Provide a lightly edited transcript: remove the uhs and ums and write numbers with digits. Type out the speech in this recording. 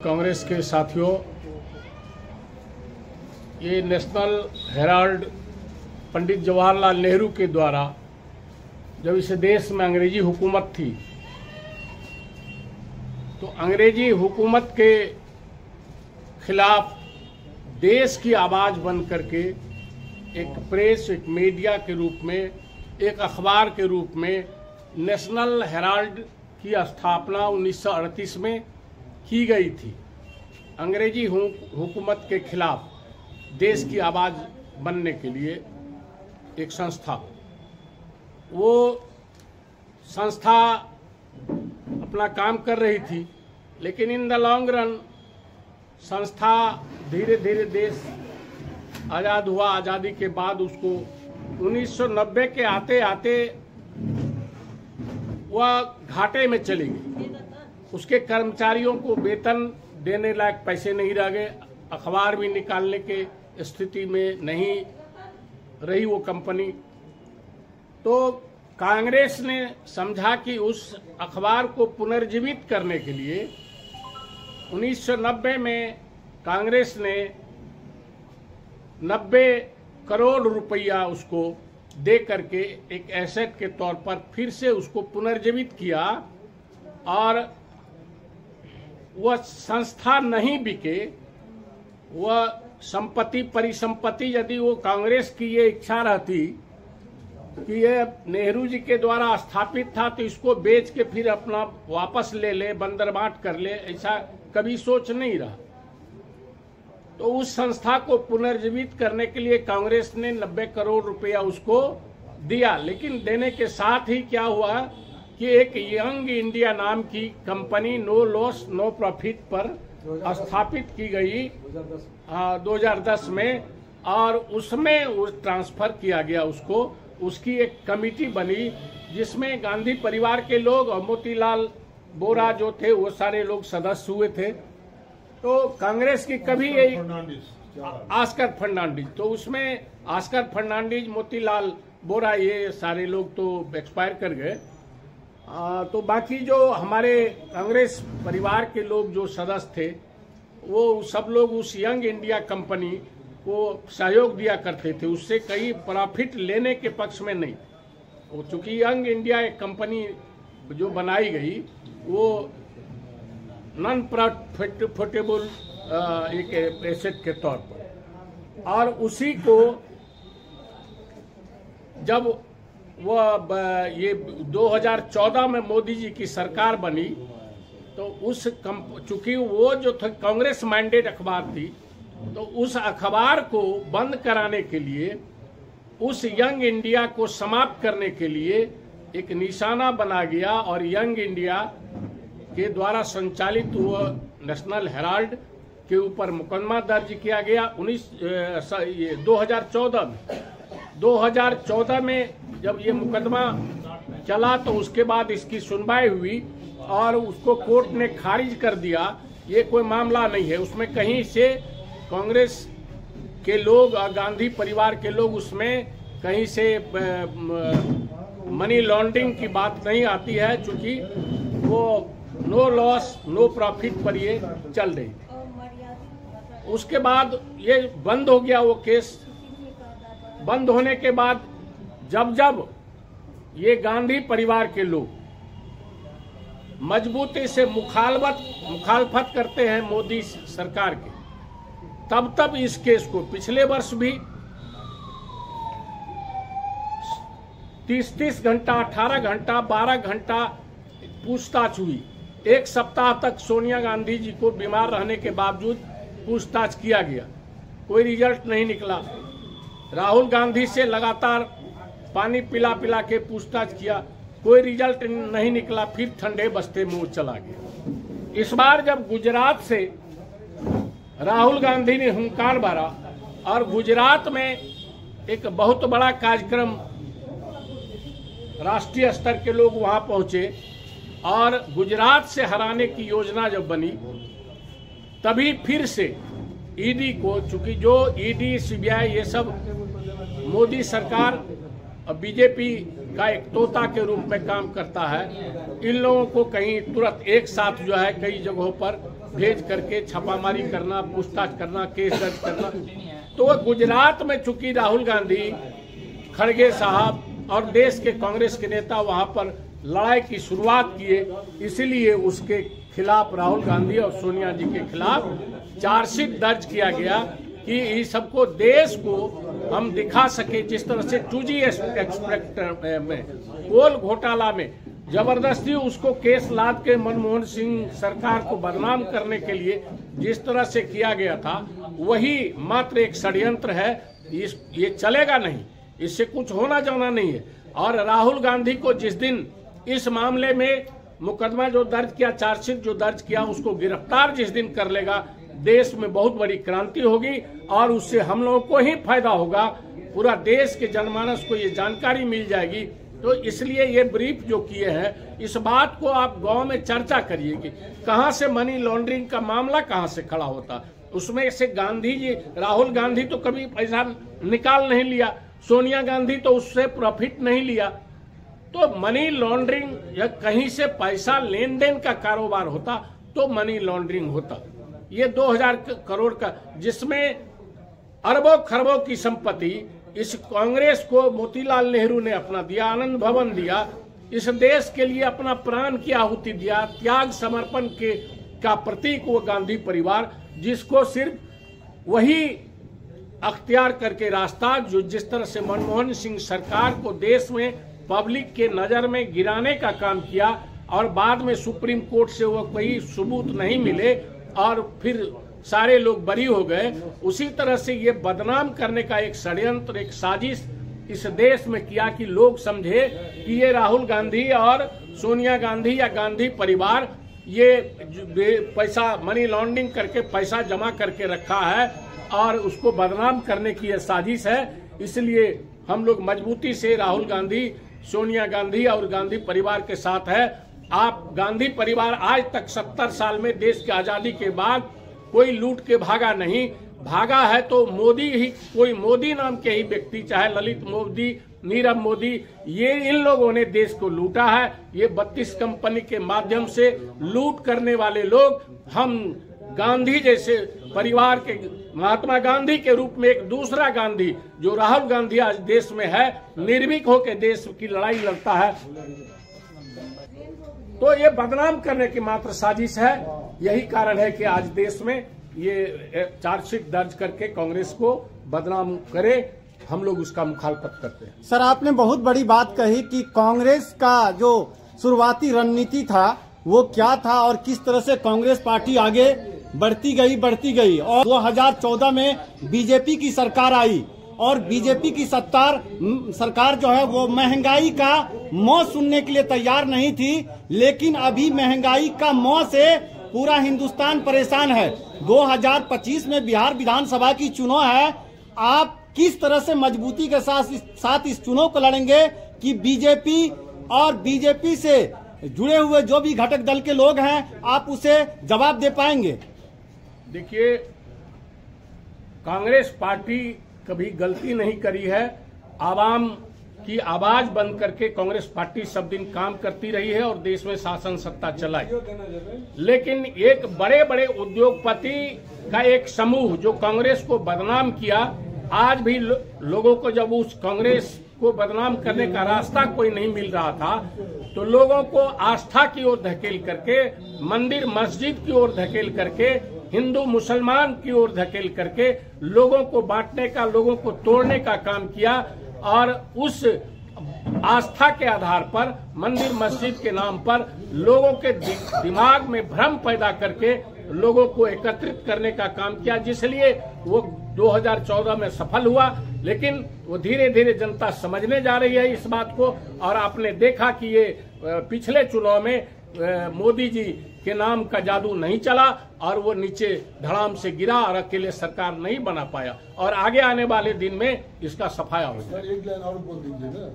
कांग्रेस के साथियों, ये नेशनल हेराल्ड पंडित जवाहरलाल नेहरू के द्वारा जब इस देश में अंग्रेजी हुकूमत थी तो अंग्रेजी हुकूमत के खिलाफ देश की आवाज़ बन करके एक प्रेस, एक मीडिया के रूप में, एक अखबार के रूप में नेशनल हेराल्ड की स्थापना 1938 में की गई थी। अंग्रेजी हुकूमत के खिलाफ देश की आवाज़ बनने के लिए एक संस्था, वो संस्था अपना काम कर रही थी, लेकिन इन द लॉन्ग रन संस्था धीरे धीरे देश आज़ाद हुआ। आज़ादी के बाद उसको 1990 के आते आते वह घाटे में चली गई। उसके कर्मचारियों को वेतन देने लायक पैसे नहीं रह गए, अखबार भी निकालने के स्थिति में नहीं रही वो कंपनी। तो कांग्रेस ने समझा कि उस अखबार को पुनर्जीवित करने के लिए 1990 में कांग्रेस ने 90 करोड़ रुपया उसको दे करके एक एसेट के तौर पर फिर से उसको पुनर्जीवित किया, और वह संस्था नहीं बिके। वह संपत्ति परिसंपत्ति, यदि वो कांग्रेस की ये इच्छा रहती कि ये नेहरू जी के द्वारा स्थापित था तो इसको बेच के फिर अपना वापस ले ले, बंदरबाट कर ले, ऐसा कभी सोच नहीं रहा। तो उस संस्था को पुनर्जीवित करने के लिए कांग्रेस ने 90 करोड़ रुपया उसको दिया, लेकिन देने के साथ ही क्या हुआ कि एक यंग इंडिया नाम की company no loss no profit पर स्थापित की गई 2010 में, और उसमें वो ट्रांसफर किया गया उसको। उसकी एक कमेटी बनी जिसमें गांधी परिवार के लोग और मोतीलाल बोरा जो थे वो सारे लोग सदस्य हुए थे। तो कांग्रेस की कभी यही आस्कर फर्नांडिस, तो उसमें आस्कर फर्नांडिस, मोतीलाल बोरा, ये सारे लोग तो एक्सपायर कर गए। तो बाकी जो हमारे कांग्रेस परिवार के लोग जो सदस्य थे वो सब लोग उस यंग इंडिया कंपनी को सहयोग दिया करते थे, उससे कई प्रॉफिट लेने के पक्ष में नहीं। वो चूंकि यंग इंडिया एक कंपनी जो बनाई गई वो नॉन प्रॉफिटेबल एक एसेट के तौर पर, और उसी को जब वह ये 2014 में मोदी जी की सरकार बनी तो उस चूंकि वो जो था कांग्रेस मैंडेट अखबार थी, तो उस अखबार को बंद कराने के लिए, उस यंग इंडिया को समाप्त करने के लिए एक निशाना बना गया, और यंग इंडिया के द्वारा संचालित वो नेशनल हेराल्ड के ऊपर मुकदमा दर्ज किया गया 2014 में जब ये मुकदमा चला तो उसके बाद इसकी सुनवाई हुई और उसको कोर्ट ने खारिज कर दिया। ये कोई मामला नहीं है, उसमें कहीं से कांग्रेस के लोग और गांधी परिवार के लोग उसमें कहीं से मनी लॉन्ड्रिंग की बात नहीं आती है, चूंकि वो नो लॉस नो प्रॉफिट पर ये चल रही थी। उसके बाद ये बंद हो गया वो केस। बंद होने के बाद जब ये गांधी परिवार के लोग मजबूती से मुखालफत करते हैं मोदी सरकार के, तब इस केस को पिछले वर्ष भी 30 घंटा, 18 घंटा, 12 घंटा पूछताछ हुई। एक सप्ताह तक सोनिया गांधी जी को बीमार रहने के बावजूद पूछताछ किया गया, कोई रिजल्ट नहीं निकला। राहुल गांधी से लगातार पानी पिला के पूछताछ किया, कोई रिजल्ट नहीं निकला, फिर ठंडे बस्ते मुंह चला गया। इस बार जब गुजरात से राहुल गांधी ने हुंकार भरा और गुजरात में एक बहुत बड़ा कार्यक्रम, राष्ट्रीय स्तर के लोग वहां पहुंचे और गुजरात से हराने की योजना जब बनी, तभी फिर से ईडी को, चूंकि जो ईडी, सीबीआई ये सब मोदी सरकार और बीजेपी का एक तोता के रूप में काम करता है। इन लोगों को कहीं तुरंत एक साथ जो है कई जगहों पर भेज करके छापामारी करना, पूछताछ करना, केस दर्ज करना। तो गुजरात में चूंकि राहुल गांधी, खड़गे साहब और देश के कांग्रेस के नेता वहां पर लड़ाई की शुरुआत किए, इसीलिए उसके खिलाफ, राहुल गांधी और सोनिया जी के खिलाफ चार्जशीट दर्ज किया गया कि इस सबको, देश को हम दिखा सके जिस तरह से 2G एक्सपेक्टर में, कोल घोटाला में जबरदस्ती उसको केस लाद के मनमोहन सिंह सरकार को बदनाम करने के लिए जिस तरह से किया गया था, वही मात्र एक षड्यंत्र है। ये चलेगा नहीं, इससे कुछ होना जाना नहीं है। और राहुल गांधी को जिस दिन इस मामले में मुकदमा जो दर्ज किया, चार्जशीट जो दर्ज किया, उसको गिरफ्तार जिस दिन कर लेगा, देश में बहुत बड़ी क्रांति होगी और उससे हम लोगों को ही फायदा होगा। पूरा देश के जनमानस को ये जानकारी मिल जाएगी। तो इसलिए ये ब्रीफ जो किए हैं, इस बात को आप गांव में चर्चा करिए कि कहां से मनी लॉन्ड्रिंग का मामला कहां से खड़ा होता। उसमें से गांधी जी, राहुल गांधी तो कभी पैसा निकाल नहीं लिया, सोनिया गांधी तो उससे प्रॉफिट नहीं लिया। तो मनी लॉन्ड्रिंग या कहीं से पैसा लेन देन का कारोबार होता तो मनी लॉन्ड्रिंग होता। ये 2000 करोड़ का, जिसमें अरबों खरबों की संपत्ति इस कांग्रेस को मोतीलाल नेहरू ने अपना दिया, आनंद भवन दिया, इस देश के लिए अपना प्राण की आहुति दिया, त्याग समर्पण का प्रतीक वो गांधी परिवार, जिसको सिर्फ वही अख्तियार करके रास्ता, जो जिस तरह से मनमोहन सिंह सरकार को देश में पब्लिक के नजर में गिराने का काम किया और बाद में सुप्रीम कोर्ट से वो कोई सबूत नहीं मिले और फिर सारे लोग बरी हो गए, उसी तरह से ये बदनाम करने का एक षड्यंत्र, एक साजिश इस देश में किया कि लोग समझे कि ये राहुल गांधी और सोनिया गांधी या गांधी परिवार ये पैसा मनी लॉन्ड्रिंग करके पैसा जमा करके रखा है और उसको बदनाम करने की यह साजिश है। इसलिए हम लोग मजबूती से राहुल गांधी, सोनिया गांधी और गांधी परिवार के साथ है। आप गांधी परिवार आज तक 70 साल में देश की आजादी के बाद कोई लूट के भागा नहीं, भागा है तो मोदी ही, कोई मोदी नाम के ही व्यक्ति, चाहे ललित मोदी, नीरव मोदी, ये इन लोगों ने देश को लूटा है। ये 32 कंपनी के माध्यम से लूट करने वाले लोग, हम गांधी जैसे परिवार के, महात्मा गांधी के रूप में एक दूसरा गांधी जो राहुल गांधी आज देश में है, निर्भीक होकर देश की लड़ाई लड़ता है, तो ये बदनाम करने की मात्र साजिश है। यही कारण है कि आज देश में ये चार्जशीट दर्ज करके कांग्रेस को बदनाम करे, हम लोग उसका मुखालफत करते हैं। सर, आपने बहुत बड़ी बात कही कि कांग्रेस का जो शुरुआती रणनीति था वो क्या था और किस तरह से कांग्रेस पार्टी आगे बढ़ती गई और 2014 में बीजेपी की सरकार आई और बीजेपी की सरकार जो है वो महंगाई का मौत सुनने के लिए तैयार नहीं थी, लेकिन अभी महंगाई का मौत से पूरा हिंदुस्तान परेशान है। 2025 में बिहार विधानसभा की चुनाव है, आप किस तरह से मजबूती के साथ इस चुनाव को लड़ेंगे कि बीजेपी और बीजेपी से जुड़े हुए जो भी घटक दल के लोग हैं, आप उसे जवाब दे पाएंगे? देखिए, कांग्रेस पार्टी कभी गलती नहीं करी है। आवाम की आवाज बंद करके कांग्रेस पार्टी सब दिन काम करती रही है और देश में शासन सत्ता चलाई। लेकिन एक बड़े बड़े उद्योगपति का एक समूह जो कांग्रेस को बदनाम किया, आज भी लोगों को जब उस कांग्रेस को बदनाम करने का रास्ता कोई नहीं मिल रहा था, तो लोगों को आस्था की ओर धकेल करके, मंदिर मस्जिद की ओर धकेल करके, हिंदू मुसलमान की ओर धकेल करके लोगों को बांटने का, लोगों को तोड़ने का काम किया और उस आस्था के आधार पर, मंदिर मस्जिद के नाम पर लोगों के दिमाग में भ्रम पैदा करके लोगों को एकत्रित करने का काम किया, जिसलिए वो 2014 में सफल हुआ। लेकिन वो धीरे धीरे जनता समझने जा रही है इस बात को, और आपने देखा कि ये पिछले चुनाव में मोदी जी के नाम का जादू नहीं चला और वो नीचे धड़ाम से गिरा और अकेले सरकार नहीं बना पाया, और आगे आने वाले दिन में इसका सफाया हो जाएगा।